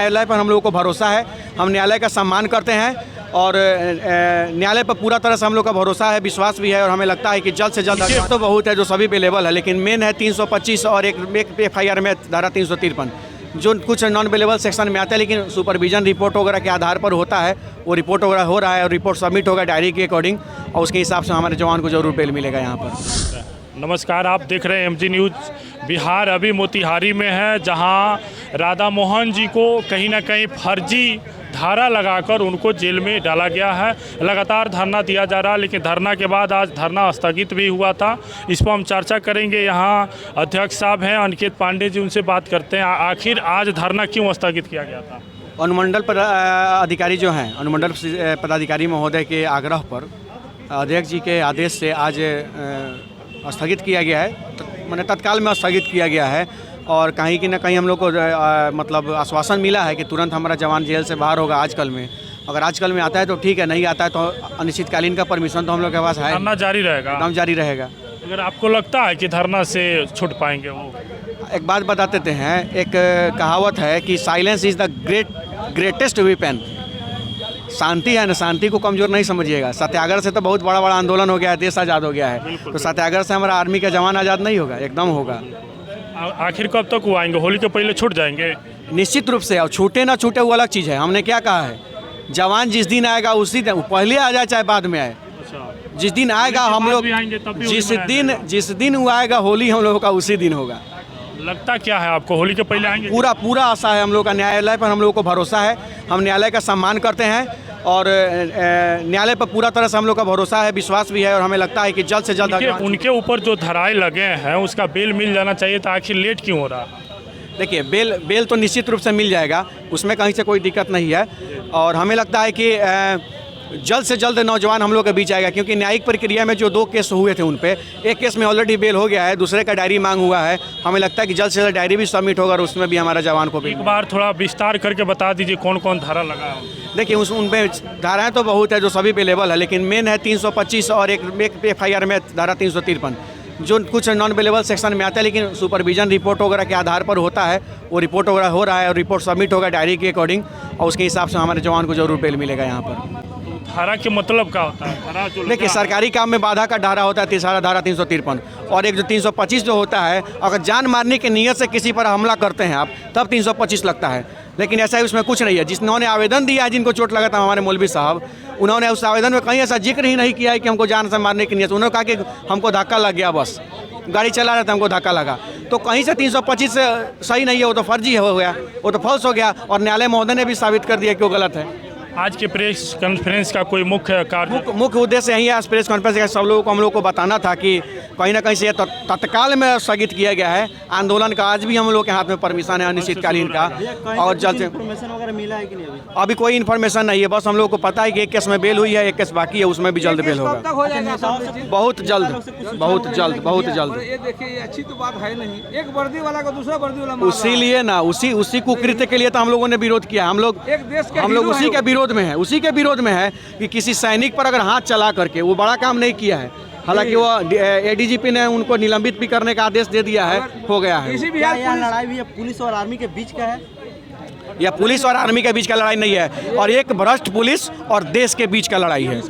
न्यायालय पर हम लोगों को भरोसा है। हम न्यायालय का सम्मान करते हैं और न्यायालय पर पूरा तरह से हम लोग का भरोसा है, विश्वास भी है और हमें लगता है कि जल्द से जल्द तो बहुत है जो सभी अवेलेबल है, लेकिन मेन है 325 और एक FIR में धारा 353 जो कुछ नॉन अवेलेबल सेक्शन में आता है, लेकिन सुपरविजन रिपोर्ट वगैरह के आधार पर होता है। वो रिपोर्ट वगैरह हो रहा है और रिपोर्ट सबमिट होगा डायरी के अकॉर्डिंग और उसके हिसाब से हमारे जवान को जरूर बेल मिलेगा यहाँ पर। नमस्कार, आप देख रहे हैं MG न्यूज़। बिहार अभी मोतिहारी में है, जहां राधा मोहन जी को कहीं ना कहीं फर्जी धारा लगाकर उनको जेल में डाला गया है। लगातार धरना दिया जा रहा है, लेकिन धरना के बाद आज धरना स्थगित भी हुआ था। इस पर हम चर्चा करेंगे। यहाँ अध्यक्ष साहब हैं अनिकेत पांडे जी, उनसे बात करते हैं आखिर आज धरना क्यों स्थगित किया गया था। अनुमंडल अधिकारी जो हैं, अनुमंडल पदाधिकारी महोदय के आग्रह पर अध्यक्ष जी के आदेश से आज स्थगित किया गया है, मैंने तत्काल में स्थगित किया गया है। और कहीं कि ना कहीं हम लोग को मतलब आश्वासन मिला है कि तुरंत हमारा जवान जेल से बाहर होगा आजकल में। अगर आजकल में आता है तो ठीक है, नहीं आता है तो अनिश्चितकालीन का परमिशन तो हम लोग के पास है, धरना जारी रहेगा, काम जारी रहेगा। अगर आपको लगता है कि धरना से छूट पाएंगे वो, एक बात बता देते हैं, एक कहावत है कि silence is the greatest weapon. शांति है ना, शांति को कमज़ोर नहीं समझिएगा। सत्याग्रह से तो बहुत बड़ा बड़ा आंदोलन हो गया है, देश आज़ाद हो गया है, तो सत्याग्रह से हमारा आर्मी का जवान आज़ाद नहीं होगा, एकदम होगा। आखिर कब तक वो आएंगे? होली के पहले छूट जाएंगे निश्चित रूप से। और छूटे ना छूटे वो अलग चीज़ है। हमने क्या कहा है, जवान जिस दिन आएगा उसी दिन, पहले आ जाए चाहे बाद में आए, जिस दिन आएगा हम लोग, जिस दिन वो आएगा होली हम लोगों का उसी दिन होगा। लगता क्या है आपको, होली के पहले आएंगे? पूरा आशा है हम लोग का। न्यायालय पर हम लोगों को भरोसा है, हम न्यायालय का सम्मान करते हैं और न्यायालय पर पूरा तरह से हम लोग का भरोसा है, विश्वास भी है और हमें लगता है कि जल्द से जल्द उनके ऊपर जो धाराएं लगे हैं उसका बेल मिल जाना चाहिए था। आखिर लेट क्यों हो रहा? देखिए, बेल तो निश्चित रूप से मिल जाएगा, उसमें कहीं से कोई दिक्कत नहीं है। और हमें लगता है कि जल्द से जल्द नौजवान हम लोग के बीच आएगा, क्योंकि न्यायिक प्रक्रिया में जो 2 केस हुए थे उन पे, एक केस में ऑलरेडी बेल हो गया है, दूसरे का डायरी मांग हुआ है। हमें लगता है कि जल्द से जल्द डायरी भी सबमिट होगा और उसमें भी हमारा जवान को भी। एक बार थोड़ा विस्तार करके बता दीजिए कौन कौन धारा लगा है। देखिए, उन पे धाराएँ तो बहुत है जो सभी अवेलेबल है, लेकिन मेन है 325 और एक FIR में धारा 353 जो कुछ नॉन अवेलेबल सेक्शन में आता है, लेकिन सुपरविजन रिपोर्ट वगैरह के आधार पर होता है। वो रिपोर्ट वगैरह हो रहा है और रिपोर्ट सबमिट होगा डायरी के अकॉर्डिंग और उसके हिसाब से हमारे जवान को जरूर बेल मिलेगा यहाँ पर। धारा के मतलब क्या होता है? धारा जो देखिए, सरकारी काम में बाधा का धारा होता है धारा 353 और एक जो 325 जो होता है, अगर जान मारने की नीयत से किसी पर हमला करते हैं आप, तब 325 लगता है। लेकिन ऐसा ही उसमें कुछ नहीं है। जिन्होंने आवेदन दिया है, जिनको चोट लगा था, हमारे मौलवी साहब, उन्होंने उस आवेदन में कहीं ऐसा जिक्र ही नहीं किया है कि हमको जान से मारने की नीयत। उन्होंने कहा कि हमको धक्का लग गया, बस गाड़ी चला रहे थे हमको धक्का लगा। तो कहीं से 325 सही नहीं है, वो तो फर्जी हो गया, वो तो फॉल्स हो गया और न्यायालय महोदय ने भी साबित कर दिया कि वो गलत है। आज के प्रेस कॉन्फ्रेंस का कोई मुख्य उद्देश्य यही है, आज प्रेस कॉन्फ्रेंस का सब लोगों को हम लोग को बताना था कि कहीं ना कहीं से तत्काल में स्थगित किया गया है आंदोलन का। आज भी हम लोग के हाथ में परमिशन है अनिश्चितकालीन का और जल्द से वगैरह मिला है कि नहीं? अभी कोई इन्फॉर्मेशन नहीं है, बस हम लोग को पता है कि एक केस में बेल हुई है, एक केस बाकी है, उसमें भी जल्द बेल होगा। बहुत जल्द। ये देखिए, अच्छी तो बात है नहीं, एक वर्दी वाला को दूसरा वर्दी वाला, उसीलिए ना उसी कुकृत्य के लिए तो हम लोगों ने विरोध किया। हम लोग उसी के विरोध में है कि किसी सैनिक पर अगर हाथ चला करके, वो बड़ा काम नहीं किया है। हालांकि वो ADGP ने उनको निलंबित भी करने का आदेश दे दिया है, हो गया है। यहाँ लड़ाई भी पुलिस और आर्मी के बीच का है, या पुलिस और आर्मी के बीच का लड़ाई नहीं है, और एक भ्रष्ट पुलिस और देश के बीच का लड़ाई है।